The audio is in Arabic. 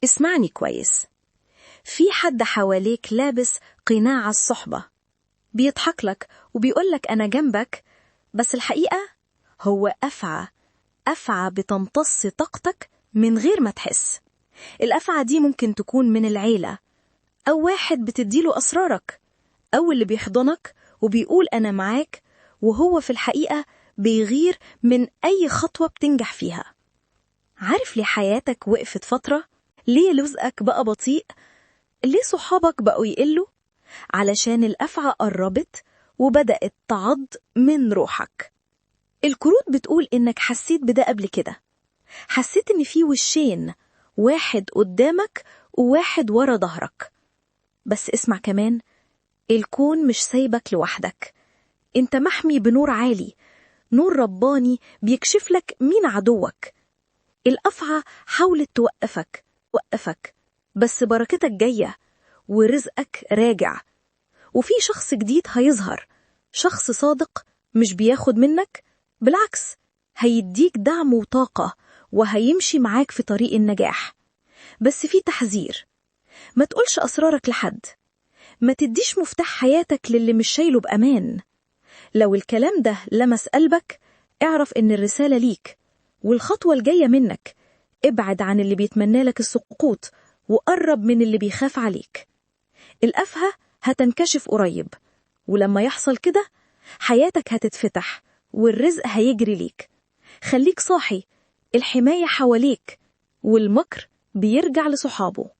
اسمعني كويس. في حد حواليك لابس قناع الصحبة، بيضحك لك وبيقولك أنا جنبك، بس الحقيقة هو أفعى بتمتص طاقتك من غير ما تحس. الأفعى دي ممكن تكون من العيلة، أو واحد بتديله أسرارك، أو اللي بيحضنك وبيقول أنا معاك، وهو في الحقيقة بيغير من أي خطوة بتنجح فيها. عارف ليه حياتك وقفت فترة؟ ليه رزقك بقى بطيء؟ ليه صحابك بقوا يقلوا؟ علشان الأفعى قربت وبدأت تعض من روحك. الكروت بتقول إنك حسيت بده قبل كده، حسيت إن في وشين، واحد قدامك وواحد ورا ظهرك. بس اسمع كمان، الكون مش سايبك لوحدك، انت محمي بنور عالي، نور رباني بيكشف لك مين عدوك. الأفعى حاولت توقفك، بس بركتك جاية ورزقك راجع، وفي شخص جديد هيظهر، شخص صادق مش بياخد منك، بالعكس هيديك دعم وطاقة وهيمشي معاك في طريق النجاح. بس في تحذير، ما تقولش أسرارك لحد، ما تديش مفتاح حياتك للي مش شايله بأمان. لو الكلام ده لمس قلبك، اعرف إن الرسالة ليك، والخطوة الجاية منك ابعد عن اللي بيتمنى لك السقوط وقرب من اللي بيخاف عليك. الأفهى هتنكشف قريب، ولما يحصل كده حياتك هتتفتح والرزق هيجري ليك. خليك صاحي، الحماية حواليك، والمكر بيرجع لصحابه.